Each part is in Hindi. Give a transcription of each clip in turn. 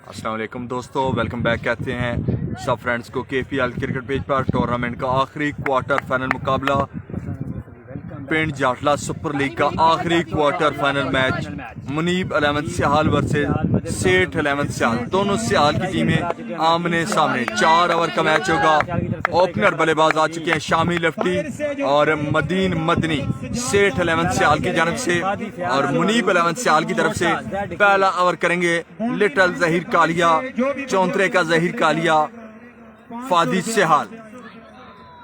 अस्सलाम वालेकुम दोस्तों, वेलकम बैक कहते हैं सब फ्रेंड्स को KPL क्रिकेट पेज पर। टूर्नामेंट का आखिरी क्वार्टर फाइनल मुकाबला पिंड जाटला सुपर लीग का आखिरी क्वार्टर फाइनल मैच मुनीब 11 सियाल वर्सेस सेठ 11 सियाल। दोनों सियाल की टीमें आमने सामने। 4 ओवर का मैच होगा। ओपनर बल्लेबाज आ चुके हैं शामी लफ्टी और मदीन मदनी सेठ 11 सियाल की जानब से, और मुनीब 11 सियाल की तरफ से पहला ओवर करेंगे लिटल जहीर कालिया, चौंतरे का जहीर कालिया, फादी सियाल।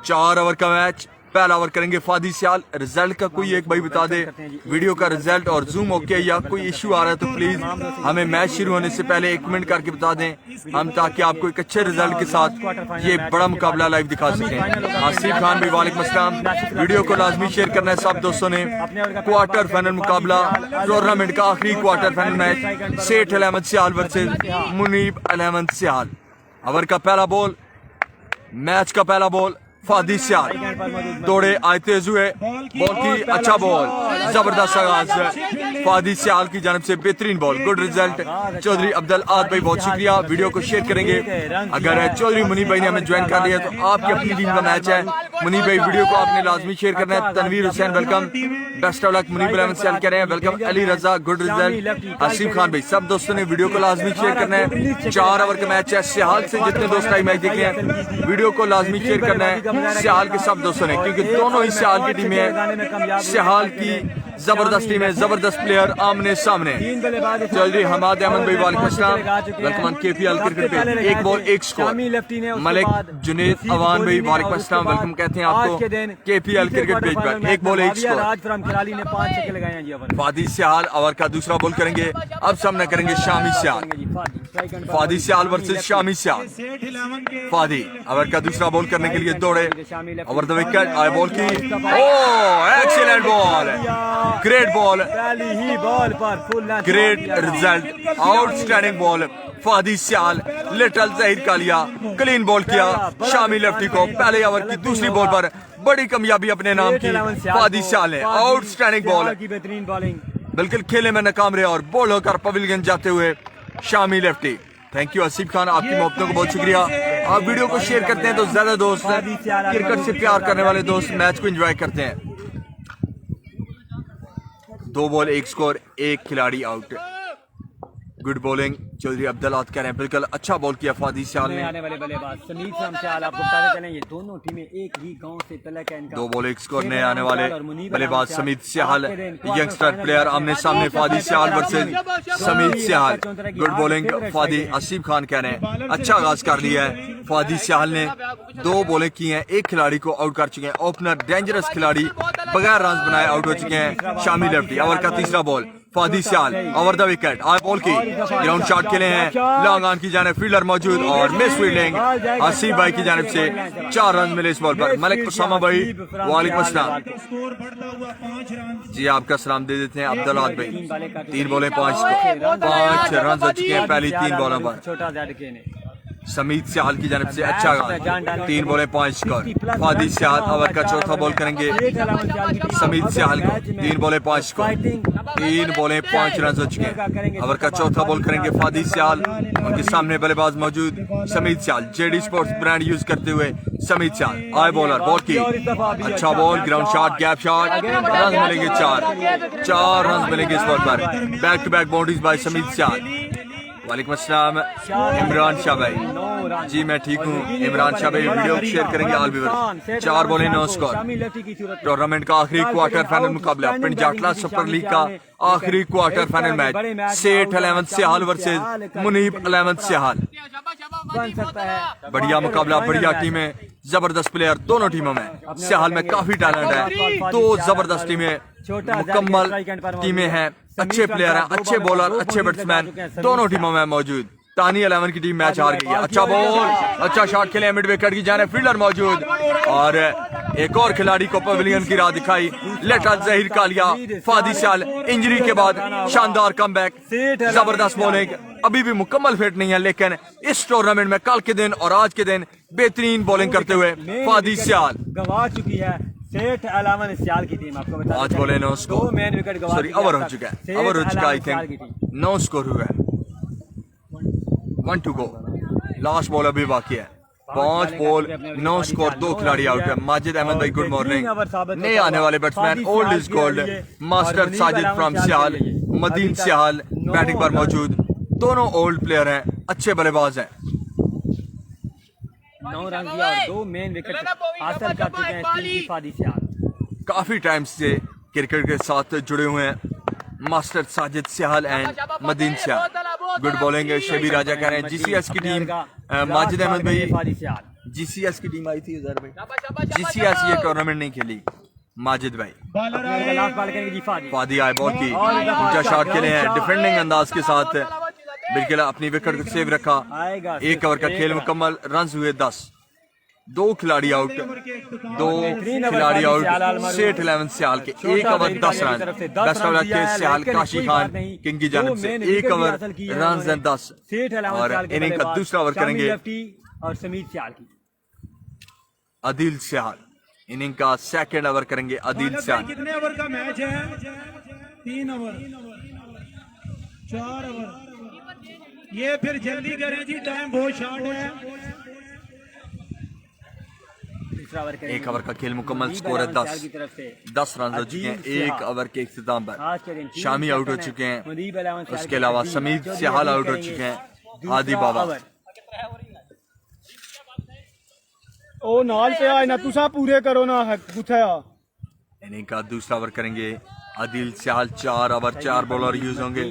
4 ओवर का मैच, पहला ओवर करेंगे फादी सियाल। रिजल्ट का कोई एक भाई बता दे वीडियो का रिजल्ट और जूम ओके या कोई इशू आ रहा है तो प्लीज हमें मैच शुरू होने से पहले 1 मिनट करके बता दें हम, ताकि आपको एक अच्छे रिजल्ट के साथ ये बड़ा मुकाबला लाइव दिखा सकें। आसिफ खान भाई वालेकुम अस्सलाम। वीडियो को लाजमी शेयर करना है सब दोस्तों ने। क्वार्टर फाइनल मुकाबला, टूर्नामेंट का आखिरी क्वार्टर फाइनल मैच सेठ 11 सियाल वर्सेज मुनीब 11 सियाल। ओवर का पहला बॉल, मैच का पहला बॉल फादी सियाल दौड़े आए तेज हुए, बॉल की अच्छा बॉल, जबरदस्त आगाज फादी सियाल की जानब से, बेहतरीन ball, good result. Chaudhry Abdul आद भाई बहुत शुक्रिया। वीडियो को शेयर करेंगे। अगर चौधरी मुनीब भाई ने हमें ज्वाइन कर लिया तो आपकी अपनी टीम का मैच है। मुनीब भाई वीडियो को आपने लाजमी शेयर करना है। Tanveer Hussain welcome, best of luck. Muneeb 11 Sial कह रहे हैं welcome. Ali Raza good result. Asif Khan भाई, सब दोस्तों ने वीडियो को लाजमी शेयर करना है। 4 ओवर का मैच है। सियाल से जितने दोस्त आई मैच देख रहे हैं वीडियो को लाजमी शेयर करना है सियाल के सब दोस्तों ने, क्योंकि दोनों ही सियाल की टीमें हैं। सियाल की जबरदस्त टीम है, जबरदस्त प्लेयर आमने सामने। चौधरी हमाद अहमद भाई वालेकुम अस्सलाम, वेलकम KPL क्रिकेट पे। 1 बॉल 1 स्कोर। मलिक जुनेद अवान भाई वालेकुम अस्सलाम, वेलकम कहते हैं आपको KPL क्रिकेट पेज पर। 1 ball 1 score. Fadi Sial over का दूसरा बॉल करेंगे। अब सामना करेंगे शामी सियाल। फादी सियाल वर्सेस शामी सियाल। फादी ओवर का दूसरा बॉल करने के लिए दौड़े, ओवर द विकेट आए बॉल की। Oh excellent ball, great ball, great result, outstanding ball. Fadi Sial little Zaheer Kalia clean ball किया शामी लेफ्टी को। पहले ओवर की दूसरी बॉल पर बड़ी कामयाबी अपने नाम की फादी सियाल ने। आउटस्टैंडिंग बॉल, बिल्कुल खेले में नाकाम रहे और बॉल होकर पवेलियन जाते हुए Shami lefty. Thank you Asif Khan, आपकी मोहब्बतों को बहुत शुक्रिया। आप वीडियो को शेयर करते हैं तो ज्यादा दोस्त क्रिकेट से प्यार करने वाले दोस्त मैच को एंजॉय करते हैं। 2 बॉल 1 स्कोर, 1 खिलाड़ी out. Good bowling Chaudhry Abdul आद कह रहे हैं बिल्कुल अच्छा बॉल किया फादी सियाल ने। आने वाले बल्लेबाज समीत सियाल, आपको बताते चलें ये दोनों टीमें एक ही गांव से तलक है इनका। 2 बॉल 1 स्कोर ने आने वाले बल्लेबाज समीत सियाल, यंगस्टर प्लेयर आमने सामने Fadi Sial versus Samit Sial. Good bowling Fadi. Asif Khan कह रहे हैं अच्छा आगाज कर लिया है फादी सियाल ने। 2 बॉलें की हैं, 1 खिलाड़ी को आउट कर चुके हैं। ओपनर डेंजरस खिलाड़ी बगैर रन बनाए आउट हो चुके हैं शामी लेफ्टी। ओवर का तीसरा ball Fadi Sial, over the wicket आए बॉल की, ग्राउंड शॉट खेले हैं लॉन्ग ऑन की जानिब, फील्डर मौजूद और मिस फील्डिंग आसिफ भाई की जानिब से। 4 रन मिले इस बॉल पर। मलिक उसामा भाई वालेकुम अस्सलाम जी, आपका सलाम दे देते हैं अब्दुल आद भाई। 3 बॉलें 5 रन हो चुके हैं पहली 3 बॉलों पर। समीत सियाल की जानब से अच्छा आगाज, 3 बॉलें 5 स्कोर। फादी सियाल ओवर का चौथा बॉल करेंगे समीत सियाल को। 3 बॉलें 5 स्कोर, 3 बॉलें 5 रन हो चुके हैं। ओवर का चौथा बॉल करेंगे फादी सियाल। उनके सामने बल्लेबाज मौजूद Samit Sial, JD sports brand use करते हुए समीत सियाल। आए बॉलर, बॉल की अच्छा ball, ground shot, gap shot, run मिलेंगे 4 रन मिलेंगे इस बॉल पर। Back to back boundaries by Samit Sial. वालेकुम अस्सलाम इमरान शाह भाई जी, मैं ठीक हूँ। इमरान शाह भाई वीडियो शेयर करेंगे ऑल व्यूअर्स। 4 बॉलें 9 स्कोर। टूर्नामेंट का आखिरी क्वार्टर फाइनल मुकाबला पिंड जाटला सुपर लीग का आखिरी क्वार्टर फाइनल मैच सेठ 11 सियाल वर्सेस मुनीब 11 सियाल। बढ़िया मुकाबला, बढ़िया टीमें, जबरदस्त प्लेयर दोनों टीमों में। सियाल में काफी टैलेंट है, 2 जबरदस्त टीमें, मुकम्मल टीमें हैं, अच्छे प्लेयर हैं, अच्छे बॉलर, अच्छे बैट्समैन दोनों टीमों में मौजूद। तानी 11 की टीम मैच हार गई है। अच्छा बॉल, अच्छा शॉट खेले मिड विकेट की जाने, फील्डर मौजूद और एक और खिलाड़ी को पवेलियन की राह दिखाई लिटल जहीर कालिया। फादी सियाल इंजरी के बाद शानदार कमबैक, जबरदस्त बॉलिंग, अभी भी मुकम्मल फिट नहीं है, लेकिन इस टूर्नामेंट में कल के दिन और आज के दिन बेहतरीन बॉलिंग करते हुए फादी सियाल गवा चुकी है। सेठ 11 सियाल की टीम आपको बता 5 बॉलें 9 स्कोर, मेन विकेट गवा सॉरी ओवर हो चुका है, ओवर हो चुका, आई थिंक 9 स्कोर हुआ है। 1 टू गो। लास्ट बॉल अभी बाकी है। 5 बॉल 9 स्कोर, 2 खिलाड़ी आउट है। माजिद अहमद भाई गुड मॉर्निंग। नए आने वाले batsman old is gold master Sajid from Sial, Madeen Sial batting पर मौजूद। दोनों ओल्ड प्लेयर हैं, अच्छे बल्लेबाज हैं। 9 रन दिया और 2 मेन विकेट हासिल कर चुके हैं टीम की फादी सियाल। काफी टाइम से क्रिकेट के साथ जुड़े हुए हैं master Sajid Sial and Madeen Sial. Good bowling है। शबी राजा कह रहे हैं जीसीएस की टीम माजिद अहमद भाई, फादी सियाल जीसीएस की टीम आई थी उधर भाई, जीसीएस ये टूर्नामेंट नहीं खेली माजिद भाई। लास्ट बॉल करेंगे जी फादी। फादी आए बॉल की ऊंचा शॉट खेले हैं डिफेंडिंग अंदाज के साथ, बिल्कुल अपनी विकेट को सेव रखा। आएगा 1 ओवर का खेल मुकम्मल, रन हुए 10। 2 खिलाड़ी आउट, 2 खिलाड़ी आउट। सेठ 11 सियाल के 1 ओवर 10 रन। बेस्ट ओवर के सियाल काशी खान किंग की जानिब से 1 ओवर रन 10 और इनिंग का दूसरा ओवर करेंगे और समीर सियाल की। आदिल सियाल। इनिंग का सेकंड ओवर करेंगे आदिल सियाल। कितने ओवर का मैच है? 3 ओवर, 4 ओवर। ये फिर जल्दी करें जी, टाइम बहुत शॉर्ट है। 1 ओवर का खेल मुकम्मल, स्कोर है 10 रन हो चुके हैं 1 ओवर के इख्तिताम पर। शामी आउट हो चुके हैं, उसके अलावा समीर सियाल आउट हो चुके हैं, आदि बाबा। ओ नाल पे आए ना, तुसा पूरे करो ना कुछ है। इनिंग का दूसरा ओवर करेंगे आदिल सियाल। 4 ओवर 4 बॉलर यूज होंगे।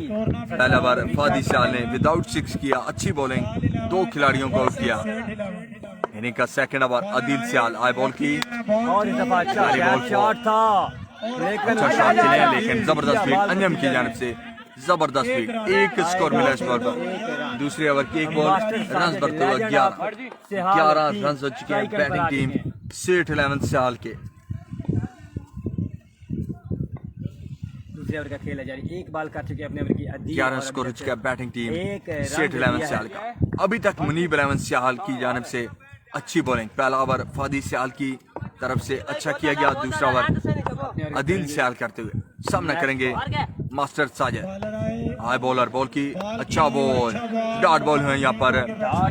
पहला ओवर फादी सियाल ने विदाउट 6 किया, अच्छी बॉलिंग, 2 खिलाड़ियों को आउट किया। इनिंग का सेकंड ओवर आदिल सियाल आए बॉल की और इस दफा अच्छा शॉट था, अच्छा शॉट खेले हैं लेकिन जबरदस्त फील्ड अंजम की जानिब से, जबरदस्त फील्ड। 1 स्कोर मिला इस बॉल पर। दूसरे ओवर की 1 बॉल, रन बढ़ते हुए 11 रन हो चुके हैं बैटिंग टीम सेठ 11 सियाल के। दूसरे ओवर का खेल है जारी। 1 बॉल कर चुके हैं अपने ओवर की आदिल। 11 स्कोर हो चुका है बैटिंग टीम सेठ 11 सियाल का। अभी तक मुनीब 11 सियाल की जानिब से अच्छी बॉलिंग। पहला ओवर फादी सियाल की तरफ से अच्छा किया गया, दूसरा ओवर आदिल सियाल करते हुए सामना करेंगे master Sajid. High bowler ball की अच्छा बॉल, डॉट बॉल है यहाँ पर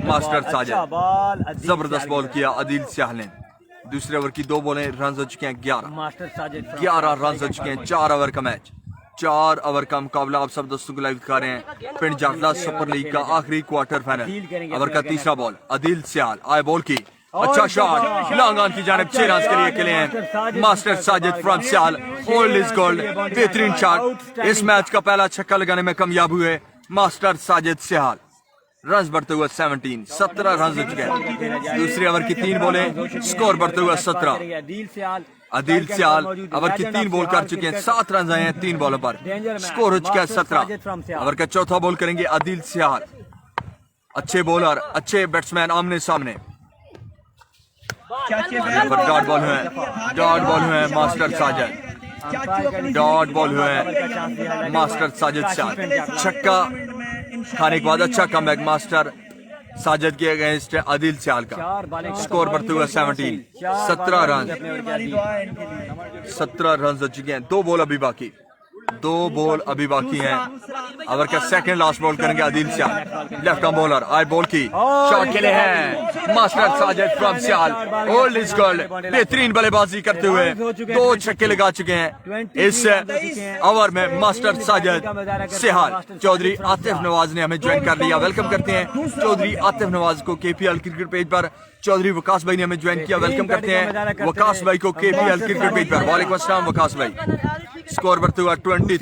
मास्टर साजिद। जबरदस्त बॉल किया आदिल सियाल ने। दूसरे ओवर की 2 बॉलें, रन हो चुके हैं 11 रन हो चुके हैं। 4 ओवर का मैच, 4 ओवर का मुकाबला आप सब दोस्तों को लाइव दिखा रहे हैं। पिंड जाटला सुपर लीग का आखिरी क्वार्टर फाइनल। ओवर का तीसरा बॉल आदिल सियाल आए बॉल की अच्छा शॉट, लॉन्ग ऑन की जानिब 6 रन के लिए खेले हैं master Sajid from Sial. Old is gold, बेहतरीन शॉट। इस मैच का पहला छक्का लगाने में कामयाब हुए मास्टर साजिद सियाल। रन बढ़ते हुए 17 रन हो चुके हैं। दूसरे ओवर की 3 बॉलें, स्कोर बढ़ते हुए 17। आदिल सियाल ओवर की 3 बॉल कर चुके हैं, 7 रन आए हैं 3 बॉलों पर, स्कोर हो चुका है 17। ओवर का चौथा बॉल करेंगे आदिल सियाल। अच्छे बॉलर, अच्छे बैट्समैन आमने सामने। डॉट बॉल हुए, डॉट बॉल हुए मास्टर साजिद, डॉट बॉल हुए मास्टर साजिद सियाल। छक्का खाने के बाद अच्छा कमबैक मास्टर साजिद के अगेंस्ट आदिल सियाल का। स्कोर बढ़ते हुए 17 रन, 17 रन हो चुके हैं। 2 बॉल अभी बाकी, 2 बॉल अभी बाकी हैं। ओवर का सेकंड लास्ट बॉल करेंगे Adil Sial. Left arm bowler आई बॉल की शॉट खेले हैं master Sajid from Sial. Old is gold, बेहतरीन बल्लेबाजी करते हुए 2 छक्के लगा चुके हैं इस ओवर में मास्टर साजिद सियाल। चौधरी आतिफ नवाज ने हमें ज्वाइन कर लिया, वेलकम करते हैं चौधरी आतिफ नवाज को केपीएल क्रिकेट पेज पर। चौधरी वकास भाई ने हमें ज्वाइन किया, वेलकम करते हैं वकास भाई को केपीएल क्रिकेट पेज पर। वालेकुम अस्सलाम वकास भाई। स्कोर बढ़ते हुआ 23।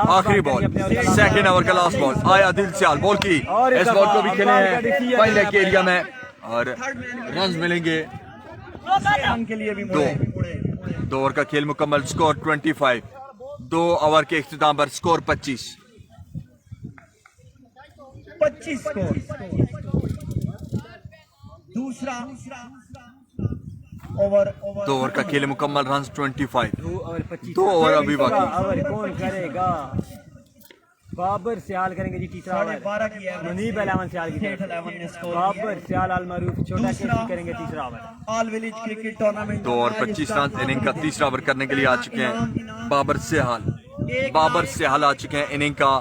आखिरी बॉल, सेकंड ओवर का लास्ट बॉल आया आदिल सियाल बॉल की। इस बॉल को भी खेले हैं पहले के एरिया में और रन मिलेंगे 2 ओवर का खेल मुकम्मल, स्कोर 25। 2 ओवर के इख्तिताम पर स्कोर 25 स्कोर। दूसरा ओवर, 2 ओवर का खेल मुकम्मल, रन 25। 2 ओवर अभी बाकी। कौन करेगा? बाबर सियाल करेंगे जी तीसरा ओवर। मुनीब 11 सियाल की बाबर सियाल अल मारूफ छोटा केसी करेंगे तीसरा over. All village cricket tournament 2 over 25 run. Inning का तीसरा ओवर करने के लिए आ चुके हैं बाबर सियाल। बाबर सियाल आ चुके हैं इनिंग का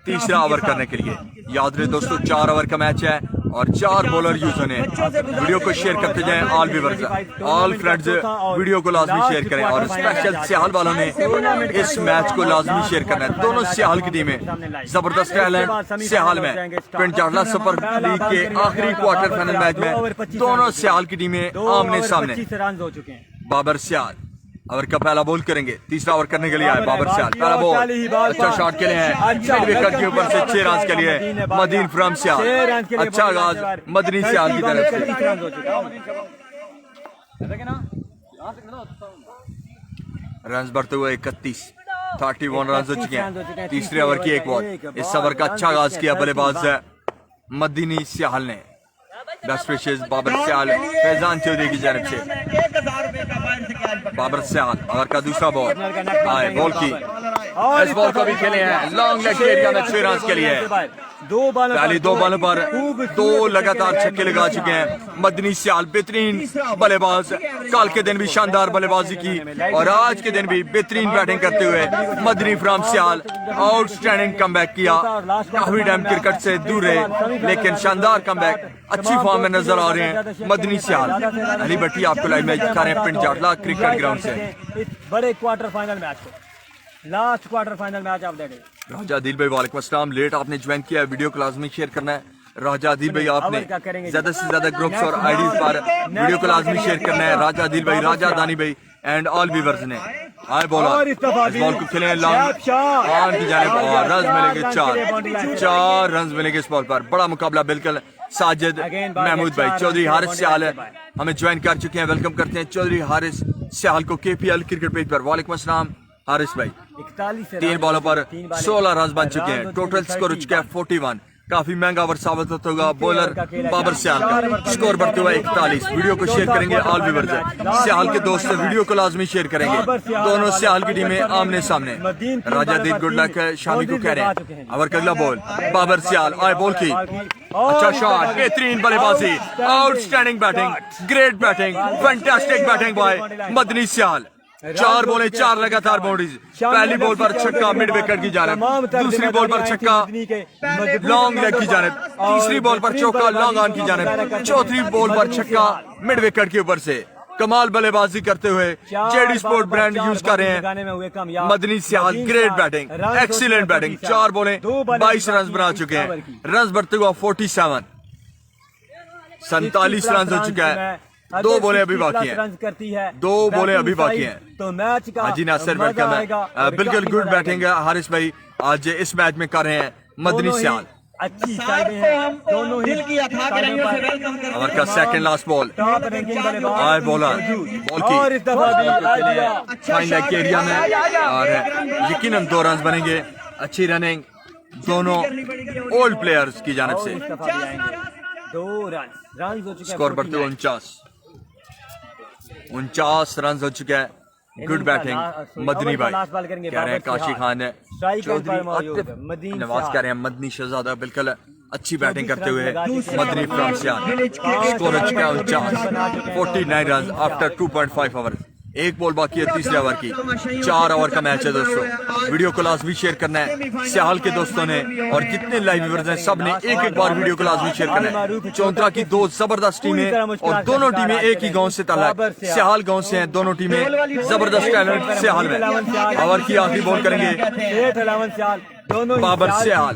तीसरा ओवर करने के लिए। याद रहे दोस्तों 4 ओवर का मैच है और 4 बॉलर यूज होने हैं। वीडियो को शेयर करते जाएं all viewers, all friends video को लाजमी शेयर करें और स्पेशल सियाल वालों ने इस मैच को लाजमी शेयर करना है। दोनों सियाल की टीमें जबरदस्त टैलेंट सियाल में पिंड जाटला सुपर लीग के आखिरी क्वार्टर फाइनल मैच में दोनों सियाल की टीमें आमने सामने। 25 रन हो चुके हैं। बाबर सियाल ओवर का पहला बॉल करेंगे, तीसरा ओवर करने के लिए आए बाबर सियाल। पहला बॉल अच्छा शॉट के लिए है, मिड विकेट के ऊपर से 6 रन के लिए मदीन फ्रॉम सियाल। अच्छा आगाज मदनी सियाल की तरफ से। रन बढ़ते हुए 31 रन हो चुके हैं। तीसरे ओवर की एक बॉल, इस ओवर का अच्छा आगाज किया बल्लेबाज मदनी सियाल ने। बेस्ट विशेस बाबर सियाल फैजान चौधरी की जानब से। बाबर सियाल ओवर का दूसरा बॉल आए, बॉल की इस बॉल को भी खेले हैं लॉन्ग लेग एरिया में 6 रन के लिए। पहली 2 बॉलों पर 2 लगातार छक्के लगा चुके हैं मदनी सियाल। बेहतरीन बल्लेबाज, कल के दिन भी शानदार बल्लेबाजी की और आज के दिन भी बेहतरीन बैटिंग करते हुए Madni from Sial outstanding comeback किया। काफी टाइम क्रिकेट से दूर रहे लेकिन शानदार कमबैक, अच्छी फॉर्म में नजर आ रहे हैं मदनी सियाल। अली भट्टी आपको लाइव मैच दिखा रहे हैं पिंड जाटला क्रिकेट ग्राउंड से। इस बड़े क्वार्टर फाइनल मैच को, last quarter final match of the day. Raja Dil भाई वालेकुम अस्सलाम, लेट आपने ज्वाइन किया है, वीडियो को लाजमी शेयर करना है। राजा दिल भाई आपने ज्यादा से ज्यादा ग्रुप्स और आईडीज पर वीडियो को लाजमी शेयर करना है। राजा दिल भाई, राजा दानी भाई एंड ऑल व्यूअर्स ने आए बॉलर इस बॉल को खेले लॉन्ग ऑन की जानिब और रन मिलेंगे 4 रन मिलेंगे इस बॉल पर। बड़ा मुकाबला बिल्कुल। साजिद महमूद भाई चौधरी हारिस सियाल हमें ज्वाइन कर चुके हैं, वेलकम करते हैं चौधरी हारिस सियाल को केपीएल क्रिकेट पेज पर। वालेकुम अस्सलाम हारिस भाई। 3 बॉलों पर 16 रन बन चुके हैं, टोटल स्कोर हो चुका है 41। काफी महंगा ओवर साबित होता होगा बॉलर बाबर सियाल का। स्कोर बढ़ते हुए 41। वीडियो को शेयर करेंगे ऑल व्यूअर्स, सियाल के दोस्त वीडियो को लाजमी शेयर करेंगे। दोनों सियाल की टीमें आमने सामने। राजा दीद गुड लक शामी को कह रहे हैं। ओवर का अगला बॉल बाबर सियाल आए, बॉल की अच्छा शॉट, बेहतरीन बल्लेबाजी, outstanding batting, great batting, fantastic batting by Madni Sial. 4 बॉलें 4 लगातार बाउंड्रीज। पहली बॉल पर छक्का मिड विकेट की जानिब, दूसरी बॉल पर छक्का लॉन्ग लेग की जानिब, तीसरी बॉल पर चौका लॉन्ग ऑन की जानिब, चौथी बॉल पर छक्का मिड विकेट के ऊपर से। कमाल बल्लेबाजी करते हुए जेडी स्पोर्ट ब्रांड यूज कर रहे हैं Madni Sial. Great batting, excellent batting. 4 बॉलें 22 रन बना चुके हैं, रन बढ़ते हुआ 47। 47 रन हो चुका है। 2 बॉलें अभी बाकी हैं, 2 बॉलें अभी बाकी हैं। तो मैच का हाजी नासिर वेलकम है, बिल्कुल गुड बैटिंग है हारिस भाई आज इस मैच में कर रहे हैं मदनी सियाल। अच्छी साइडें हैं दोनों ही। ओवर का सेकंड लास्ट बॉल आए, बॉलर बॉल की फाइन लेग के एरिया में और यकीनन 2 रन बनेंगे। अच्छी रनिंग दोनों ओल्ड प्लेयर्स की जानिब से। 2 रन हो चुके हैं। स्कोर बढ़ते हुए 49 रन हो चुका है। गुड बैटिंग मदनी भाई कह रहे हैं काशी खान है, चौधरी नवाज कह रहे हैं मदनी शहजादा। बिल्कुल अच्छी बैटिंग करते हुए मदनी फ्रॉम सियाल। स्कोर हो चुका है 49 रन आफ्टर 2.5 ओवर। 1 बॉल बाकी है तीसरे ओवर की। 4 ओवर का मैच है दोस्तों, वीडियो को लाजमी शेयर करना है सियाल के दोस्तों ने और जितने लाइव व्यूअर्स हैं सब ने एक बार वीडियो को लाजमी शेयर करना है। चौंतरा की 2 जबरदस्त टीमें और दोनों टीमें एक ही गांव से ताल्लुक, सियाल गांव से हैं दोनों टीमें। जबरदस्त टैलेंट सियाल में। ओवर की आखिरी बॉल करेंगे बाबर सियाल।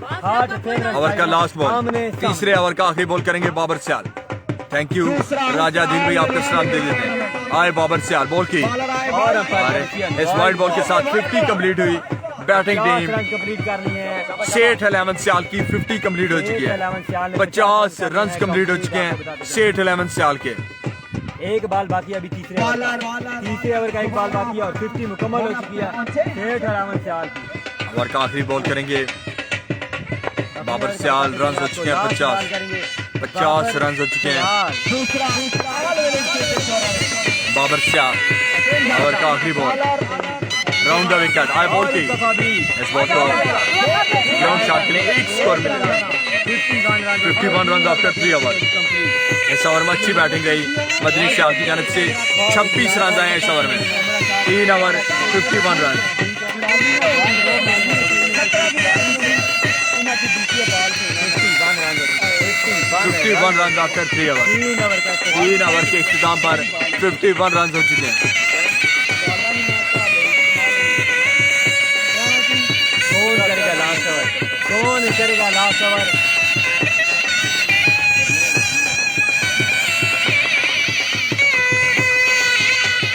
ओवर का लास्ट बॉल, तीसरे ओवर का आखिरी बॉल करेंगे बाबर सियाल। थैंक यू राजा दिन भाई, आपका सलाम दे देते हैं। आए बाबर सियाल, बॉल की इस वाइड बॉल के साथ 50 कंप्लीट हुई। बैटिंग टीम सेठ 11 सियाल की 50 कंप्लीट हो चुकी है। 50 रन कंप्लीट हो चुके हैं सेठ 11 सियाल के। 1 बॉल बाकी अभी तीसरे ओवर का 1 बॉल बाकी है और 50 मुकम्मल हो चुकी है सेठ 11 सियाल की। ओवर का आखिरी बॉल करेंगे बाबर सियाल। रन हो चुके हैं 50 रन हो चुके हैं बाबर सियाल। ओवर का आखिरी बॉल राउंड द विकेट आए, बॉल की इस बॉल को ग्राउंड शॉट के लिए 1 स्कोर मिलेगा 51 रन आफ्टर 3 ओवर। इस ओवर में अच्छी बैटिंग रही मदनी सियाल की जानिब से। 26 रन आए इस ओवर में, 3 over 51 run. 51 run after 3 over. 3 over के इख्तिताम पर 51 रन हो चुके हैं। कौन करेगा लास्ट ओवर? कौन करेगा लास्ट ओवर?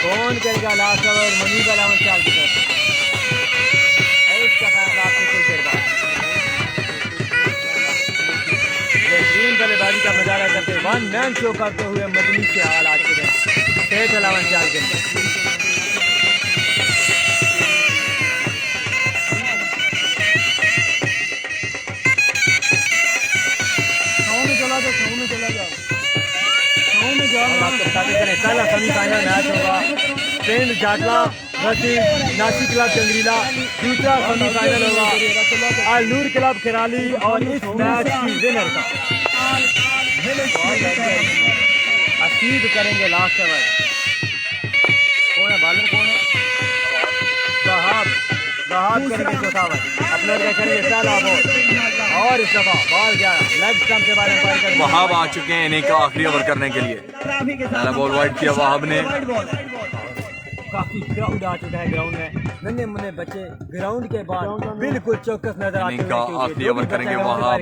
कौन करेगा लास्ट ओवर? मुनीब अहमद शाह की तरफ से इसका फैसला आपने कुछ देर बाद। बेहतरीन बल्लेबाजी का नजारा करते हुए 1 मैन शो करते हुए मदनी सियाल आज के दिन सेठ अलावन शाह के अंदर। कल सेमीफाइनल मैच होगा पिंड जाटला वर्सेस नासिक क्लब जंगरीला। दूसरा सेमीफाइनल होगा अल नूर क्लब खिराली और इस मैच की विनर का असीद करेंगे लास्ट ओवर। कौन है बॉलर? कौन है? वहाब करेंगे चौथा ओवर। अपने करेंगे पहला बॉल और इस दफा बॉल गया लेग स्टंप के बारे में। वहाब आ चुके हैं इन्हीं का आखिरी ओवर करने के लिए। पहला बॉल वाइड किया वहाब ने। काफी क्राउड आ चुका है ग्राउंड में। नन्हे मुन्ने बच्चे ग्राउंड के बाद बिल्कुल चौकस नजर आते हैं। आखिरी ओवर करेंगे वहाब।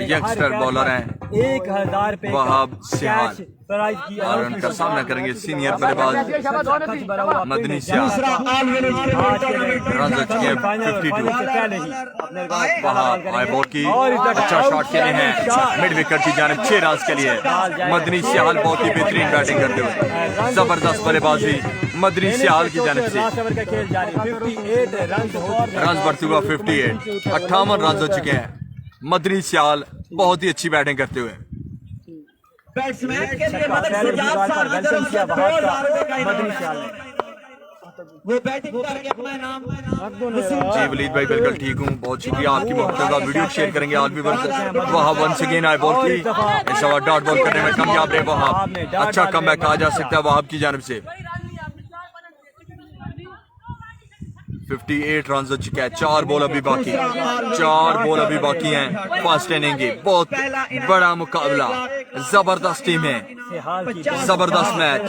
यंगस्टर बॉलर हैं 1000 पे वहाब सियाल प्राइज की और उनका सामना करेंगे सीनियर बल्लेबाज मदनी सियाल। रन हो चुके हैं 52। वहाब आई बॉल की अच्छा शॉट खेले हैं मिड विकेट की जानिब 6 रन के लिए। मदनी सियाल बहुत ही बेहतरीन बैटिंग करते हुए जबरदस्त बल्लेबाजी मदनी सियाल की जानिब से। रन बढ़ते हुआ 58 58 रन हो चुके हैं। मदनी सियाल बहुत ही अच्छी बैटिंग करते हुए। बैट्समैन के लिए मतलब वेलकम किया मदनी सियाल ने। वो बैटिंग करके अपना नाम जी वलीद भाई बिल्कुल ठीक हूँ। बहुत शुक्रिया आपकी मोहब्बत का। वीडियो शेयर करेंगे आप भी। वहाब वंस अगेन आई बॉल की इस ओवर डॉट बॉल करने में कामयाब रहे वहाब। अच्छा कमबैक कहा जा सकता है वहाब की जानिब से। 58 रन हो चुका है। 4 बॉल अभी बाकी हैं फर्स्ट इनिंग की। बहुत बड़ा मुकाबला जबरदस्त टीम है जबरदस्त मैच।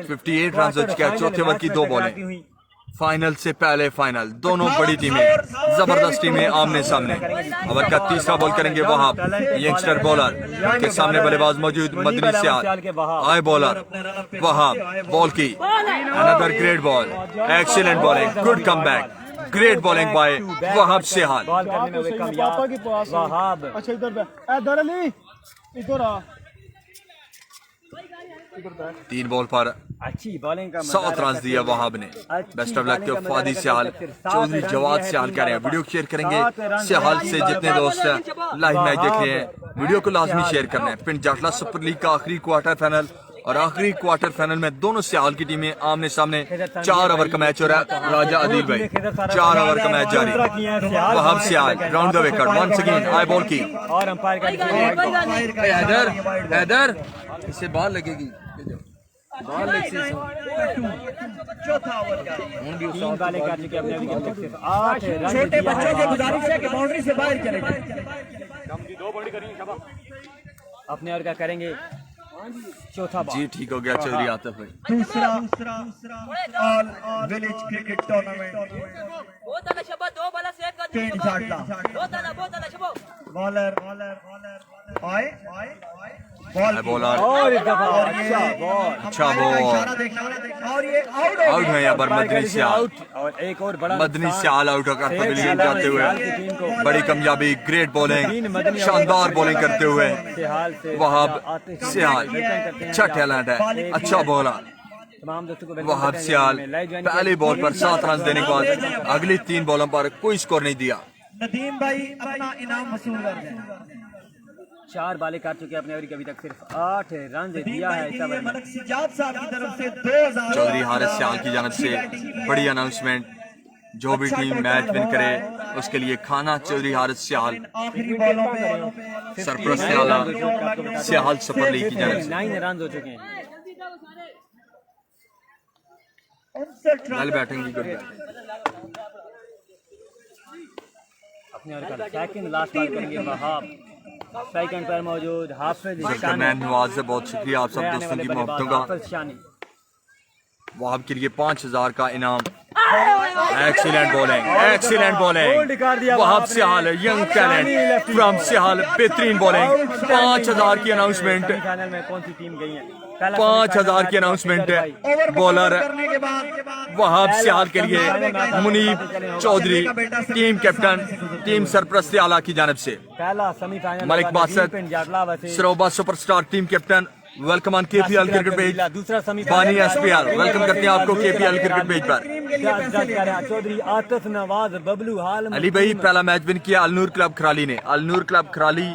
58 रन हो चुका है। चौथे ओवर की 2 बॉलें फाइनल से पहले फाइनल दोनों बड़ी टीमें जबरदस्त टीमें आमने सामने। ओवर का तीसरा बॉल करेंगे वहाब यंगस्टर बॉलर के सामने बल्लेबाज मौजूद मदनी सियाल। आए बॉलर वहाब बॉल की another great ball excellent bowling good comeback great bowling by Wahab Sial. अच्छा इधर अली इधर आ 3 बॉल पर अच्छी बॉलिंग का 7 रन दिया वहाब ने। बेस्ट ऑफ लक के फादी सियाल चौधरी जवाद सियाल कह रहे हैं। वीडियो शेयर करेंगे सियाल से जितने दोस्त लाइव मैच देख रहे हैं वीडियो को लाजमी शेयर करना है। पिंड जाटला सुपर लीग का आखिरी क्वार्टर फाइनल और आखिरी क्वार्टर फाइनल में दोनों सियाल की टीमें आमने सामने। 4 ओवर का मैच हो रहा है। राजा आदिल भाई 4 ओवर का मैच जारी। Wahab Sial round the wicket once again आई बॉल की और अंपायर का हैदर इससे बाल लगेगी बॉल चौथा ओवर का 3 बालें कर चुके अपने विकेट तक सिर्फ 8 रन। छोटे बच्चों से गुजारिश है कि बाउंड्री से बाहर चले जाएं। अपने ओवर का करेंगे चौथा बॉल। जी ठीक हो गया चौधरी आतिफ भाई। दूसरा ऑल विलेज क्रिकेट टूर्नामेंट पिंड जाटला बॉलर बॉलर और इस दफा अच्छा बॉल और ये आउट है यहाँ पर मदनी सियाल। और एक और बड़ा मदनी सियाल आउट होकर पवेलियन जाते हुए बड़ी कामयाबी ग्रेट बॉलिंग शानदार बॉलिंग करते हुए वहाब सियाल अच्छा टैलेंट है अच्छा बॉलर। तमाम दोस्तों को वहाब सियाल पहले बॉल पर 7 रन देने के बाद अगली 3 बॉलों पर कोई स्कोर नहीं दिया। नदीम भाई अपना इनाम वसूल कर दें। 4 बालें काट चुके अपने ओवर की अभी तक सिर्फ 8 रन दिया है। मलक सिजाद साहब की तरफ से 2000 चौधरी हारिस सियाल की जानब से बड़ी अनाउंसमेंट जो भी टीम मैच विन करे उसके लिए खाना चौधरी हारिस सियाल आखिरी बॉलों पे सरप्रस्त सियाल सुपर लीग की जानब से 9 रन हो चुके हैं। वेल बैटिंग की गुड अपने ओवर का सेकंड लास्ट बॉल करेंगे वहाब सेकंड पर मौजूद हाफिज वेलकम मैन नवाज से बहुत शुक्रिया आप सब दोस्तों की मोहब्बतों का। वहाब के लिए 5000 का इनाम। Excellent bowling Wahab Sihal young talent from Sihal बेहतरीन बॉलिंग। 5000 की अनाउंसमेंट, फाइनल में कौन सी टीम गई है? 5000 की अनाउंसमेंट है। बॉलर वहाब सिहाल के लिए Munib Chaudhry team captain team सरप्रस्ती आला की जानिब से। पहला semifinal Malik Basit Saroba superstar team captain welcome on KPL cricket page. दूसरा बानी एसपीएल वेलकम करते हैं आपको केपीएल क्रिकेट पेज पर। चौधरी आतिफ नवाज बबलू हाल अली भाई पहला मैच विन किया अलनूर क्लब खराली ने। अलनूर क्लब खराली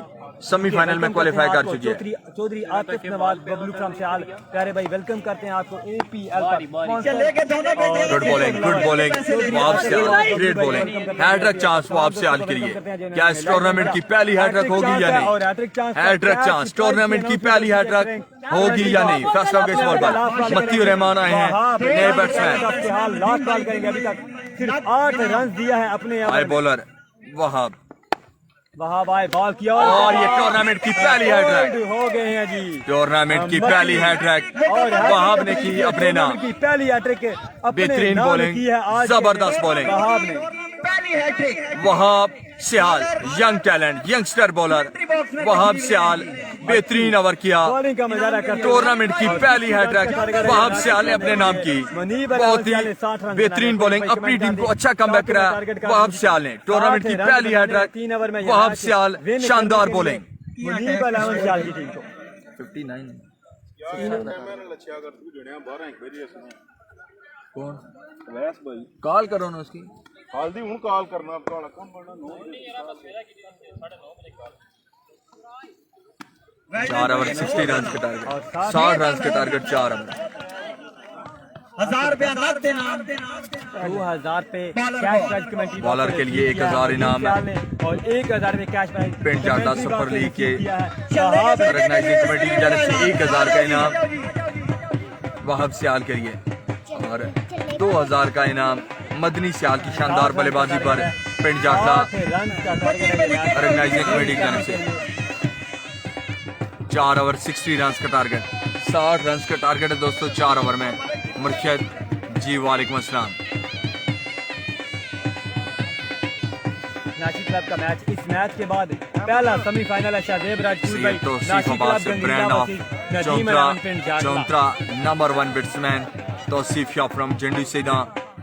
सेमीफाइनल में क्वालिफाई कर चुकी है। चौधरी आतिफ नवाज बबलू फ्रॉम सियाल प्यारे भाई वेलकम करते हैं आपको एपीएल पर। Good bowling Wahab Sial, great bowling. Hattrick chance Wahab Sial के लिए। क्या इस टूर्नामेंट की पहली हैट्रिक होगी या नहीं? हैट्रिक चांस टूर्नामेंट की पहली हैट्रिक होगी या नहीं? फर्स्ट ऑफ बेसबॉल पर मत्ती रहमान आए हैं नए बैट्समैन। लास्ट बॉल करेंगे, अभी तक सिर्फ 8 रन दिया है अपने आए बॉलर वहाब आए बॉल किया और ये टूर्नामेंट की पहली हैट्रिक हो गए हैं जी। टूर्नामेंट की पहली हैट्रिक वहाब ने की अपने नाम। की पहली हैट्रिक बेहतरीन बॉलिंग, जबरदस्त बॉलिंग। वहाब ने पहली hattrick Wahab Sial young talent youngster bowler Wahab Sial बेहतरीन ओवर किया। बॉलिंग का मुजाहरा करते टूर्नामेंट की पहली हैट्रिक वहाब सियाल ने अपने नाम की। बहुत ही बेहतरीन बॉलिंग, अपनी टीम को अच्छा कमबैक कराया वहाब सियाल ने। टूर्नामेंट की पहली हैट्रिक वहाब सियाल, शानदार बॉलिंग। मुनीब अहमद सियाल की टीम को 59 कौन कॉल करो ना उसकी हाल दी हूं कॉल करना भरा कौन बोलना 4 ओवर 60 रन के टारगेट, 60 रन के टारगेट 4 ओवर। 1000 रुपया नगद देना 2000 पे कैश प्राइज कमेटी बॉलर के लिए 1000 इनाम है और 1000 पे cash prize. Pind Jata super league के ऑर्गेनाइजिंग कमेटी की जानिब से 1000 का इनाम वहाब सियाल के लिए और 2000 का इनाम मदनी सियाल की शानदार बल्लेबाजी पर पिंड जाटा ऑर्गेनाइजिंग कमेटी की जानिब से। 4 ओवर 60 रन का टारगेट, 60 रन का टारगेट है दोस्तों 4 ओवर में। मुर्शद जी वालेकुम अस्सलाम। नाची क्लब का मैच, इस मैच के बाद पहला सेमीफाइनल है शाहजेब राजपूत भाई Nachi club brand of Chauntra number 1 batsman Tauseef Shah from Jandi सीधा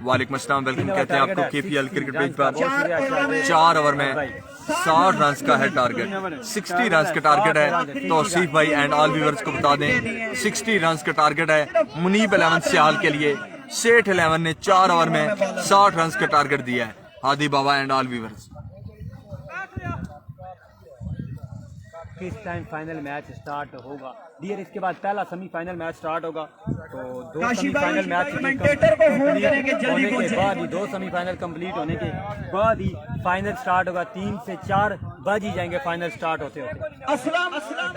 वालेकुम अस्सलाम। वेलकम कहते हैं आपको केपीएल क्रिकेट पेज पर। 4 ओवर में 60 रन का है टारगेट, 60 रन का टारगेट है। तौसीफ भाई एंड ऑल व्यूअर्स को बता दें 60 रन का टारगेट है मुनीब 11 सियाल के लिए। सेठ 11 ने 4 ओवर में 60 रन का टारगेट दिया है। हादी बाबा एंड ऑल व्यूअर्स। किस टाइम फाइनल मैच स्टार्ट होगा डियर? इसके बाद पहला सेमीफाइनल मैच स्टार्ट होगा तो 2 सेमीफाइनल मैच होने के बाद ही 2 सेमीफाइनल कंप्लीट होने के बाद ही फाइनल स्टार्ट होगा। 3 से 4 बज ही जाएंगे फाइनल स्टार्ट होते होते। असलम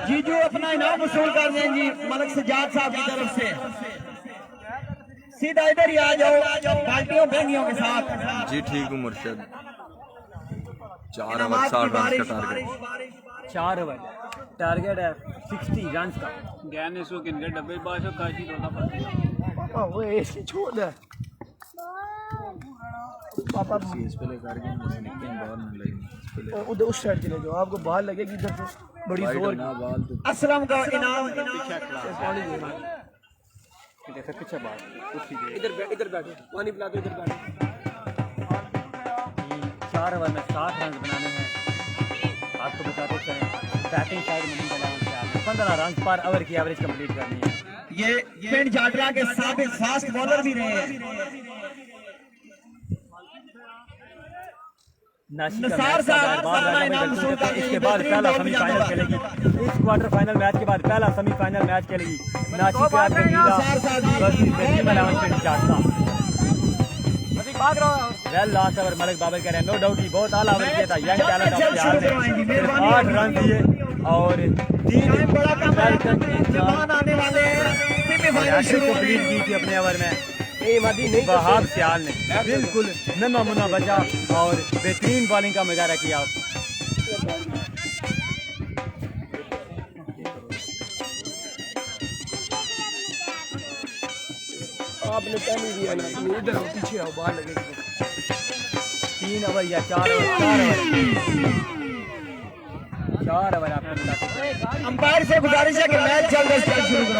जीजू अपना इनाम वसूल कर दें जी मलिक सजाद साहब की तरफ से। सीधा इधर ही आ जाओ पार्टियों बहनियों के साथ। जी ठीक हूँ मुर्शद। 4 ओवर 60 रन का टारगेट, 4 ओवर टारगेट है 60 रन का। ज्ञान इसको किनके डब्बे बाशो काशी रोना पापा वो ऐसे छोड़ दे पापा उधर उस साइड चले जाओ, आपको बाल लगेगी इधर से बड़ी जोर की। असलम का इनाम पीछे बाल इधर बैठो पानी पिला दो, इधर बैठो। 4 ओवर में 60 रन बनाने हैं आपको बताते चलें। बैटिंग साइड में 15 रन पर ओवर की एवरेज कंप्लीट करनी है। ये पिंड जाटरा के साबिक फास्ट बॉलर भी रहे हैं। निसार साहब इसके बाद पहला सेमीफाइनल खेलेगी। इस क्वार्टर फाइनल मैच के बाद पहला सेमीफाइनल मैच खेलेगी Nachi club well last over Malik Babar कह रहे हैं नो डाउट ही बहुत आला ओवर किया था। यंग टैलेंट ऑफ बिहार ने सिर्फ 8 रन दिए और 3 आने वाले कंप्लीट की थी अपने ओवर में। वहाब सियाल ने बिल्कुल नन्ना मुन्ना बचा और बेहतरीन बॉलिंग का मुजाहरा किया। आपने पहले दिया ना इधर आओ पीछे आओ बाहर लगेगी 3 ओवर या 4 ओवर 4 ओवर आपने बुलाते अंपायर से गुजारिश है कि मैच जल्द से जल्द शुरू करो।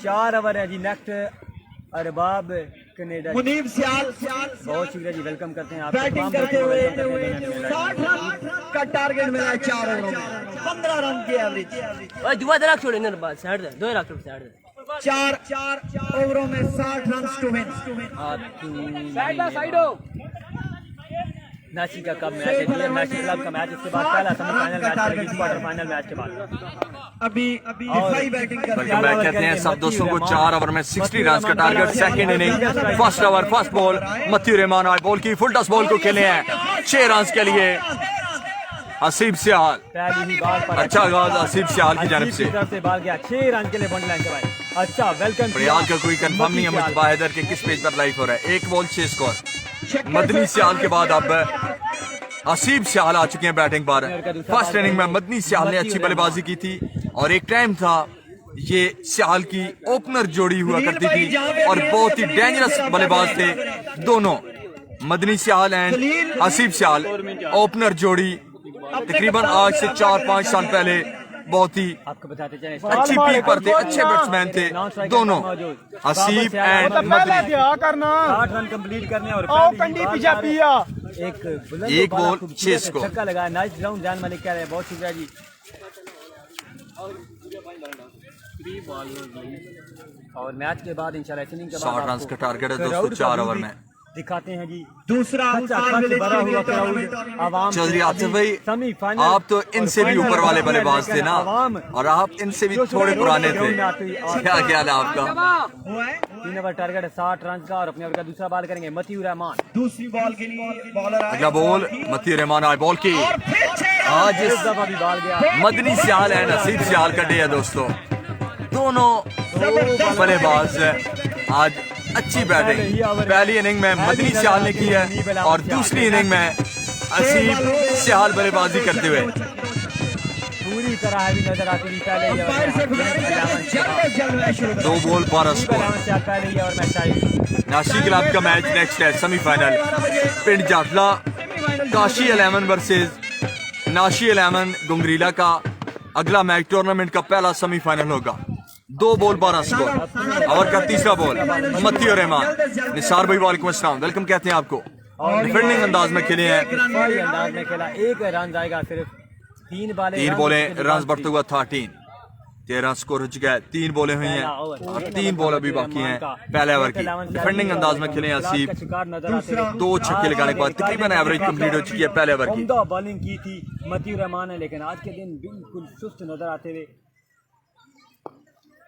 4 ओवर है जी। नेक्स्ट अरबाब कनाडा मुनीब सियाल बहुत शुक्रिया जी, वेलकम करते हैं आप बैटिंग करते हुए 60 रन का टारगेट मिला है 4 ओवरों में 15 रन की एवरेज। ओए दुआ दे रख छोड़ इधर बात साइड दे 2 रख छोड़ साइड दे 4 ओवरों में 60 रन टू विन। साइड हो नाशी का कप मैच है, नाशी क्लब का मैच, इसके बाद पहला सेमीफाइनल मैच है, क्वार्टर फाइनल मैच के बाद अभी दिफाई बैटिंग कर रहे वेलकम बैक कहते हैं सब दोस्तों को। 4 ओवर में 60 रन का target. Second inning first over first ball मत्ती रहमान आई बॉल की फुल टॉस बॉल को खेले हैं 6 रन के लिए। हसीब सियाल पहली ही बॉल पर अच्छा आगाज हसीब सियाल की जानिब से। तरफ से बॉल गया 6 रन के लिए बॉन्ड लाइन से भाई। अच्छा वेलकम प्रयाग का कोई कंफर्म नहीं है मुस्तफा हैदर के किस पेज पर लाइव हो रहा है। 1 बॉल 6 स्कोर। मदनी सियाल के बाद अब हसीब सियाल आ चुके हैं बैटिंग पर। फर्स्ट इनिंग में मदनी सियाल ने अच्छी बल्लेबाजी की थी और एक टाइम था ये सियाल की ओपनर जोड़ी हुआ करती थी और बहुत ही डेंजरस बल्लेबाज थे दोनों, मदनी सियाल एंड हसीब सियाल ओपनर जोड़ी। तकरीबन आज से 4-5 साल पहले बहुत ही आपको बताते चले अच्छी पीक पर थे, अच्छे बैट्समैन थे दोनों हसीब एंड पहले मदनी। क्या करना 60 रन कंप्लीट करने और आओ कंडी पीछे पिया एक बॉल 6 स्कोर। छक्का लगाया। नाइस ग्राउंड जान मलिक कह रहे हैं, बहुत शुक्रिया जी। और मैच के बाद इंशाल्लाह इनिंग के बाद 60 रन का टारगेट है दोस्तों 4 ओवर में। दिखाते हैं जी दूसरा बड़ा हुआ क्राउड आवाम चौधरी आसिफ भाई सेमीफाइनल आप तो इनसे भी ऊपर वाले बल्लेबाज थे ना और आप इनसे भी थोड़े पुराने थे। क्या ख्याल है आपका? 3 ओवर टारगेट है 60 रन का और अपने ओवर का दूसरा बॉल करेंगे मती रहमान। दूसरी बॉल के लिए बॉलर अगला बॉल मती रहमान आई बॉल की। आज इस दफा भी बॉल गया मदनी सियाल एंड हसीब सियाल का डे है दोस्तों। दोनों बल्लेबाज आज अच्छी बैटिंग पहली इनिंग में मदनी सियाल ने की है और दूसरी इनिंग में हसीब सियाल बल्लेबाजी करते हुए पूरी तरह हैवी नजर आती थी पहले ही अंपायर से गुजारिश है कि जल्द से जल्द मैच शुरू करो। 2 बॉल 12 स्कोर। पहले ही और मैच आई नाशी क्लब का मैच नेक्स्ट है सेमीफाइनल पिंड जाटला काशी 11 वर्सेस नाशी 11 गुंगरीला का अगला मैच टूर्नामेंट का पहला सेमीफाइनल होगा। 2 बॉल 12 स्कोर। ओवर का तीसरा बॉल मत्ती और रहमान। निसार भाई वालेकुम अस्सलाम, वेलकम कहते हैं आपको। डिफेंडिंग अंदाज में खेले हैं, अंदाज में खेला। 1 रन जाएगा सिर्फ 3 बॉलें रन बढ़ते हुआ 13 स्कोर हो चुका है। 3 बॉलें हुई हैं और 3 बॉल अभी बाकी हैं पहले ओवर की। डिफेंडिंग अंदाज में खेले हसीब 2 छक्के लगाने के बाद तकरीबन एवरेज कंप्लीट हो चुकी है पहले ओवर की। बॉलिंग की थी मती रहमान ने, लेकिन आज के दिन बिल्कुल सुस्त नजर आते हुए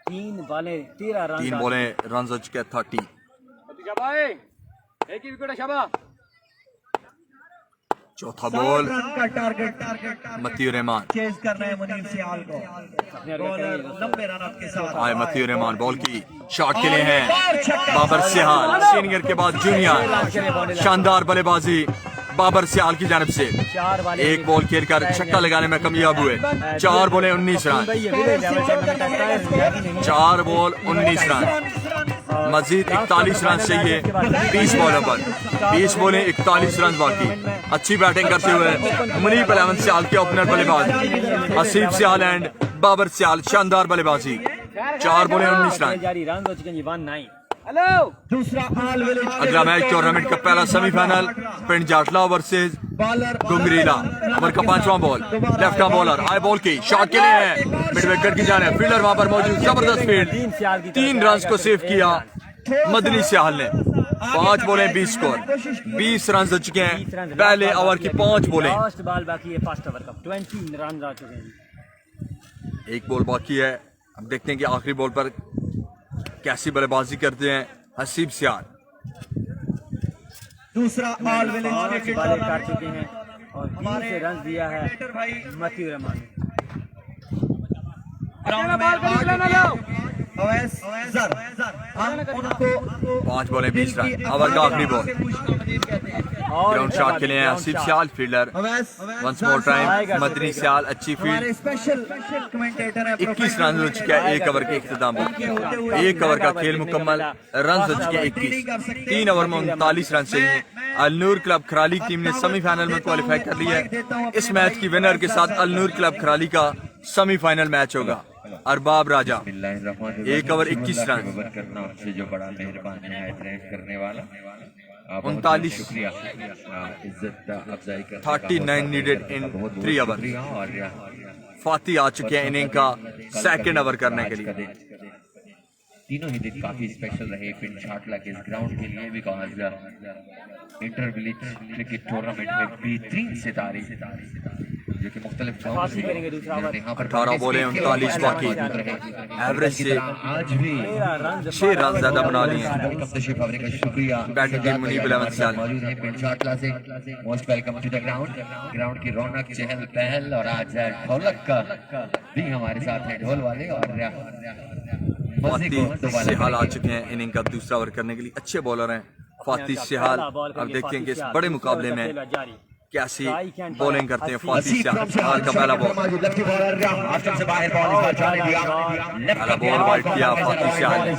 3 बॉलें 13 रन 3 बॉलें रन हो चुके हैं 30। चौथा बॉल का टारगेट मती रहमान चेज करना है मुनीब सियाल को। बॉलर 90 रन के साथ आए मती रहमान बॉल की शॉट के लिए हैं बाबर सियाल। सीनियर के बाद जूनियर शानदार बल्लेबाजी बाबर सियाल की जानिब से। 1 बॉल खेल कर छक्का लगाने में कामयाब हुए। 4 बॉलें 19 run. 4 ball 19 run. Majid 41 run चाहिए 20 बॉलों पर। 20 बॉलें 41 रन बाकी। अच्छी बैटिंग करते हुए मुनीब 11 सियाल के ओपनर बल्लेबाज हसीब सियाल एंड बाबर सियाल शानदार बल्लेबाजी। 4 बॉलें 19 रन। दूसरा ऑल विलेज अगला मैच टूर्नामेंट का पहला semifinal Pind Jatla versus bowler Gungrila. Over का 5वां बॉल लेफ्ट आर्म बॉलर आई बॉल की शॉट के लिए है मिड विकेट की जाने फील्डर वहां पर मौजूद। जबरदस्त फील्ड 3 रन को सेव किया मदनी सियाल ने। 5 बॉलें 20 स्कोर। 20 रन हो चुके हैं पहले ओवर की 5 बॉलें। फर्स्ट बॉल बाकी है फर्स्ट ओवर का 20 रन आ चुके हैं। 1 बॉल बाकी है। अब देखते हैं कि आखिरी बॉल पर कैसी बल्लेबाजी करते हैं हसीब सियाल। दूसरा ऑल विलेज क्रिकेट बॉलें काट चुके हैं और 20 रन दिया है मती रहमान ने। ग्राउंड में अवैस जर हम उनको 5 बॉलें 20 रन। ओवर का आखिरी बॉल, ग्राउंड शॉट के लिए Asif Sial fielder. Awais once more time Madni Sial अच्छी फील्ड। हमारे स्पेशल कमेंटेटर है 21 रन हो चुका है 1 ओवर के इख्तिताम पर। 1 ओवर का खेल मुकम्मल, रन हो चुके हैं 21। 3 ओवर में 39 रन चाहिए। अलनूर क्लब खराली टीम ने सेमीफाइनल में क्वालिफाई कर लिया है। इस मैच की विनर के साथ अलनूर क्लब खराली का सेमीफाइनल मैच होगा। Arbab Raja 1 over 21 run, 39 39 needed in 3 over. Fati आ चुके हैं इनिंग का सेकंड ओवर करने के लिए। तीनों ही दिन काफी स्पेशल रहे पिंड छाटला के इस ग्राउंड के लिए, because inter village cricket tournament में बेहतरीन सितारे जो कि मुख्तलिफ गांवों से यहाँ पर 18 बॉलें 39 बाकी, एवरेज से आज भी 6 रन ज्यादा बना लिए हैं। तशरीफ आवने का शुक्रिया। बैटिंग टीम मुनीब 11 साल मौजूद है पिंड छाटला से। Most welcome to the ground. Ground की रौनक, चहल पहल, और आज ढोलक का भी हमारे साथ है, ढोल वाले। और फाती सिहाल आ चुके हैं इनिंग का दूसरा ओवर करने के लिए। अच्छे बॉलर हैं फाती सिहाल। अब देखते हैं कि इस बड़े मुकाबले में कैसी बॉलिंग करते हैं फाती सिहाल। का पहला बॉल, पहला बॉल वाइड किया फाती सिहाल ने।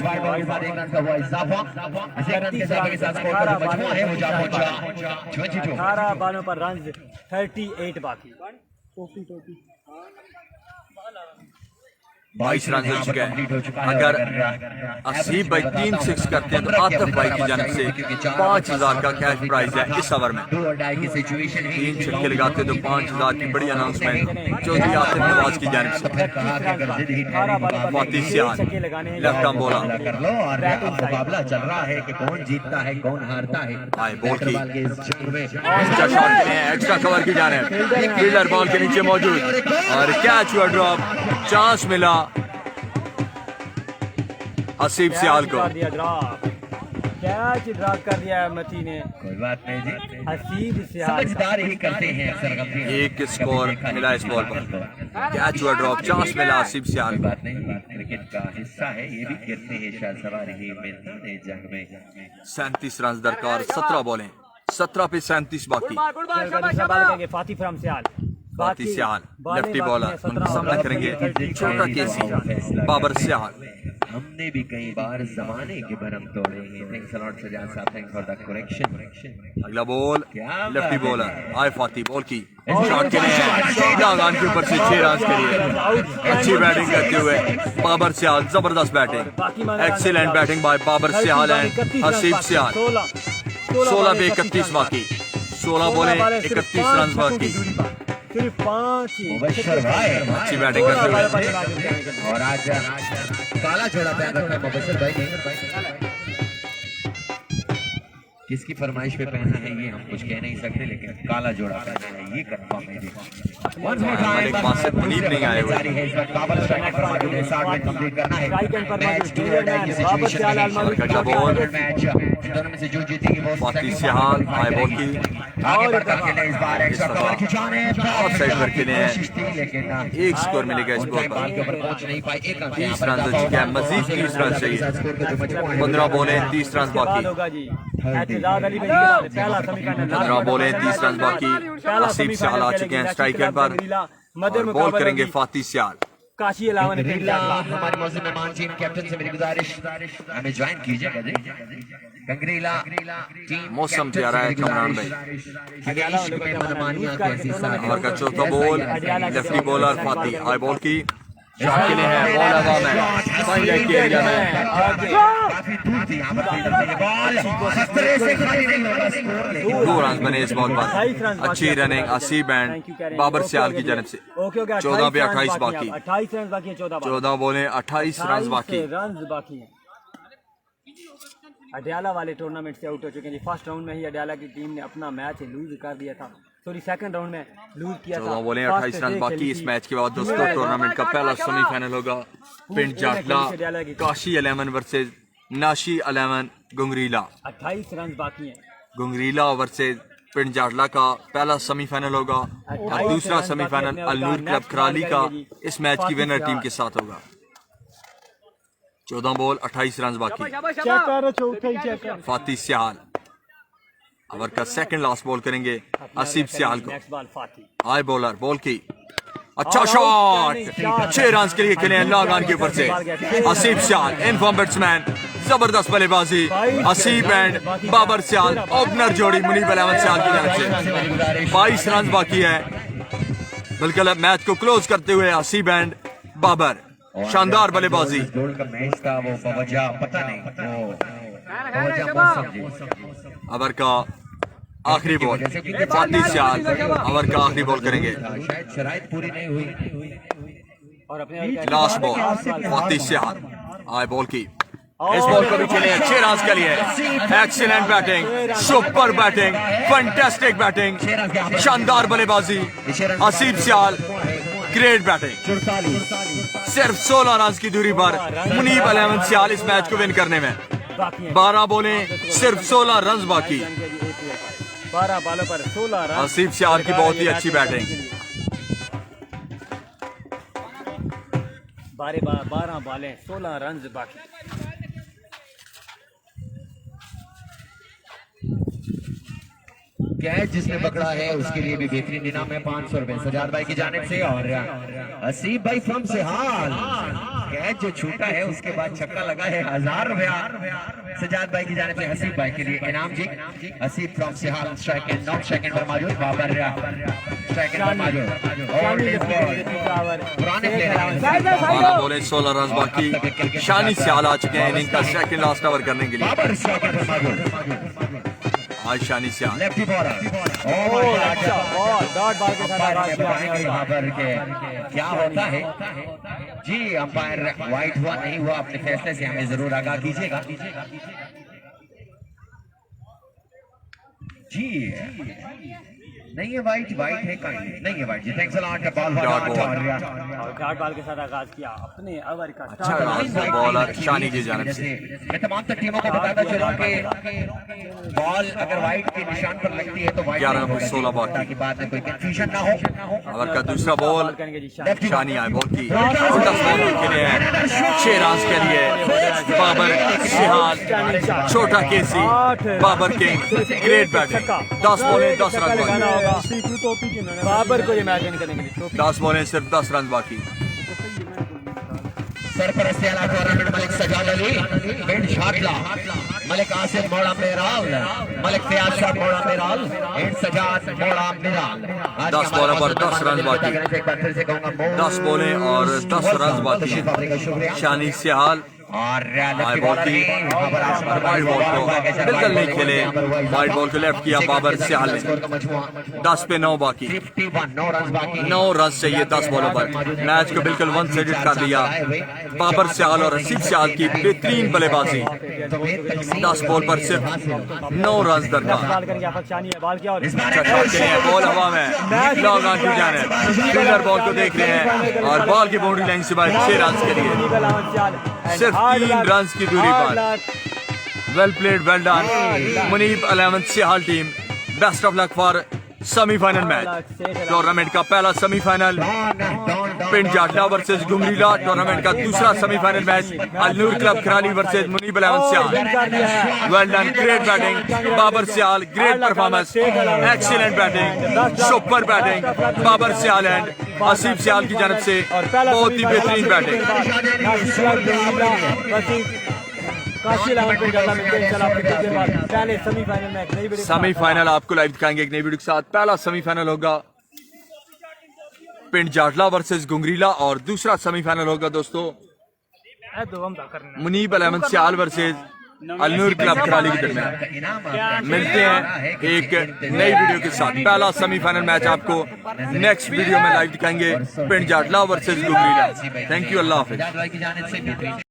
18 बॉलों पर रन 38 बाकी। 22 रन हो चुके हैं। अगर असीब भाई 3 6 करते हैं तो आतिफ भाई की जानब से 5000 का कैश प्राइज है इस ओवर में। 3 छक्के लगाते तो 5000 की बड़ी अनाउंसमेंट चौधरी आतिफ नवाज की जानब से। फाती सियाल लेफ्ट आर्म बॉलर, कर लो और मुकाबला चल रहा है कि कौन जीतता है कौन हारता है। आए बॉल की एक्स्ट्रा शॉट के लिए एक्स्ट्रा कवर की जानिब, फील्डर बॉल के नीचे मौजूद और कैच हुआ ड्रॉप। चांस मिला आसिफ सियाल को। कैच ड्रॉप कर दिया है मती ने। कोई बात नहीं जी, आसिफ सियाल समझदार ही करते हैं अक्सर गलती। एक स्कोर मिला इस बॉल पर, कैच हुआ ड्रॉप, चांस मिला आसिफ सियाल। बात नहीं, क्रिकेट का हिस्सा है, ये भी कहते हैं शायद सवार ही मैदान जंग में। 37 रन दरकार, 17 बॉलें, 17 पे 37 बाकी। Fati from Sial, Fati Sial lefty bowler, उनका सामना करेंगे छोटा केसी बाबर सियाल। हमने भी कई बार जमाने के भरम तोड़े हैं। थैंक्स अ लॉट सजाद साहब, थैंक्स फॉर द करेक्शन। अगला बॉल लेफ्टी बॉलर आए फाती, बॉल की शॉट के लिए डांगान के ऊपर से 6 रन के लिए अच्छी बैटिंग करते हुए बाबर सियाल। जबरदस्त batting, excellent batting by Babar Sial and Asif Sial. 16 पे 31 बाकी, 16 बॉलें 31 रन बाकी। सिर्फ 5 अच्छी बैटिंग करते हुए और आज काला जोड़ा पहन रखा है मुबशर भाई ने। किसकी फरमाइश पे पहना है ये हम कुछ कह नहीं सकते, लेकिन काला जोड़ा पहना है ये कंफर्म है। मलिक बासित मुनीब नहीं आए हुए। अगला बॉल फाती सियाल आए बॉल की ऑफ साइड पर खेले हैं। 1 स्कोर मिलेगा इस बॉल पर। 30 रन हो चुके हैं, मजीद 30 रन चाहिए। 15 बॉलें 30 रन बाकी, 15 बॉलें 30 रन बाकी। आसिफ सियाल आ चुके हैं स्ट्राइक एंड पर और बॉल करेंगे फाती सियाल। काशी अलावा हमारे मौजूद मेहमान टीम कैप्टन से मेरी गुजारिश हमें ज्वाइन कीजिएगा जी। गंगरीला टीम मौसम प्यारा है कमरान भाई। ओवर का चौथा बॉल लेफ्टी बॉलर फाती आए बॉल की शॉट के लिए है। बॉल हवा में फाइन लेग के एरिया में, काफी दूर थी यहाँ पर बॉल 2 रन बने इस बॉल पर। अच्छी रनिंग आसिफ एंड बाबर सियाल की जानब से। 14 पे 28 बाकी, 28 रन बाकी है। 14 बॉलें 28 रन बाकी। रन बाकी हैं। अडयाला वाले टूर्नामेंट से आउट हो चुके हैं जी। फर्स्ट राउंड में ही अडयाला की टीम ने अपना मैच लूज कर दिया था, सॉरी सेकंड राउंड में लूज किया था। 14 बॉलें 28 रन बाकी। इस मैच के बाद दोस्तों टूर्नामेंट का पहला सेमीफाइनल होगा पिंड जाटला काशी 11 वर्सेस नाशी 11 गुंगरीला। 28 रन बाकी हैं। गुंगरीला वर्सेस पिंड जाटला का पहला सेमीफाइनल होगा और दूसरा सेमीफाइनल अलनूर क्लब खराली का इस मैच की विनर टीम के साथ होगा। 14 बॉल 28 रन बाकी। चेक कर चौथा ही चेक कर। फातिह सियाल ओवर का सेकंड लास्ट बॉल करेंगे आसिफ सियाल को। Next ball Fati. हाई बॉलर बॉल की अच्छा शॉट 6 रन के लिए खेले हैं लॉन्ग ऑन के ऊपर से आसिफ सियाल इनफॉर्म बैट्समैन जबरदस्त बल्लेबाजी आसिफ एंड बाबर सियाल ओपनर जोड़ी मुनीब अहमद सियाल की तरफ से 22 रन बाकी है। बिल्कुल मैच को क्लोज करते हुए आसिफ एंड बाबर शानदार बल्लेबाजी। गोल का मैच था वो बवजह पता नहीं वो बवजह मौसम जी। ओवर का आखिरी बॉल फातिह सियाल ओवर का आखिरी बॉल करेंगे। शायद शराइत पूरी नहीं हुई और अपने लास्ट बॉल फातिह सियाल आई बॉल की इस बॉल को भी खेले 6 रन के लिए। Excellent batting super batting fantastic batting शानदार बल्लेबाजी आसिफ सियाल ग्रेट बैटिंग। सिर्फ 16 रन की दूरी पर मुनीब अहमद सियाल इस मैच को विन करने में 12 बॉलें सिर्फ 16 रन बाकी। 12 बॉलों पर 16 रन। आसिफ सियाल की बहुत ही अच्छी बैटिंग। 12 बॉलें 16 रन बाकी। कैच जिसने पकड़ा है उसके लिए भी बेहतरीन इनाम है 500 रुपए सजाद भाई की जानिब से। और आसिफ भाई फ्रॉम सिहाल कैच जो छूटा है उसके बाद छक्का लगा है 1000 रुपया सजाद भाई की जानिब से आसिफ भाई के लिए इनाम जी। Asif from Sihal strike end not second पर मौजूद बाबर स्ट्राइक एंड पर मौजूद और पुराने प्लेयर 12 बॉलें 16 रन बाकी। शानी सियाल आ चुके हैं इनिंग का सेकंड लास्ट ओवर करने के लिए। बाबर स्ट्राइक एंड पर मौजूद आज शानी सियाल लेफ्टी बॉलर अच्छा बॉल डॉट बॉल के साथ आगाज किया आपने। यहाँ पर क्या होता है जी। अंपायर वाइट हुआ नहीं हुआ अपने फैसले से हमें जरूर आगाह कीजिएगा जी। नहीं है वाइट है काइंडली नहीं है वाइट जी। थैंक्स अ लॉट बॉल और डॉट बॉल के साथ आगाज किया अपने ओवर का। अच्छा लास्ट बॉलर शानी की जानिब से। मैं तमाम तक टीमों को बताता चलूं कि बॉल अगर वाइट के निशान पर लगती है तो वाइट 11 में 16 बाकी। ताकि बाद में कोई कंफ्यूजन ना हो। ओवर का दूसरा बॉल शानी आई बॉल की 10 बॉल खेले हैं 6 रन के लिए। बाबर सिहाल छोटा केसी बाबर किंग ग्रेट बैटिंग 10 बॉलें 10 रन बाकी। बाबर को ये मैच विन करने के लिए 10 बॉलें सिर्फ 10 रन बाकी। सरपरस्ती आला टूर्नामेंट मलिक सजाद अली पिंड झाटला मलिक आसिफ मोड़ा मेराल मलिक फयाज साहब मोड़ा मेराल एंड सजाद मोड़ा मेराल। 10 बॉलों पर 10 रन बाकी। 10 बॉलें और 10 रन बाकी हैं। शानी सियाल और वाइट बॉल की वाइट बॉल को बिल्कुल नहीं खेले। वाइट बॉल को लेफ्ट किया बाबर सियाल ने। 10 पे 9 बाकी। 9 रन चाहिए 10 बॉलों पर। मैच को बिल्कुल वन साइडेड कर दिया बाबर सियाल और आसिफ सियाल की बेहतरीन बल्लेबाजी। 10 बॉल पर सिर्फ 9 रन दरकार। बॉल हवा में लॉन्ग ऑन की जाने फील्डर बॉल को देख रहे हैं और बॉल की बाउंड्री लाइन से बाहर 6 रन के लिए सिर्फ 3 रन की दूरी पर। Well played well done Muneeb Ahmad Sial team. Best of luck for semifinal match. Tournament का पहला semifinal Pind Jatla versus गुमरीला। Tournament का दूसरा semifinal match Alnoor club Karali versus Munib Ahmad Sial. Well done great batting Babar Sial great performance excellent batting super batting Babar Sial and Asif Sial की जानब से बहुत ही बेहतरीन बैटिंग। सेमीफाइनल आपको लाइव दिखाएंगे एक नई वीडियो के साथ। पहला सेमीफाइनल होगा पिंड जाटला वर्सेस गुंगरीला और दूसरा सेमीफाइनल होगा दोस्तों मुनीब अहमद सियाल वर्सेस अलनूर क्लब कराली के दरमियान। मिलते हैं एक नई वीडियो के साथ। पहला सेमीफाइनल मैच आपको नेक्स्ट वीडियो में लाइव दिखाएंगे Pind Jatla versus Gungrila. Thank you अल्लाह हाफिज।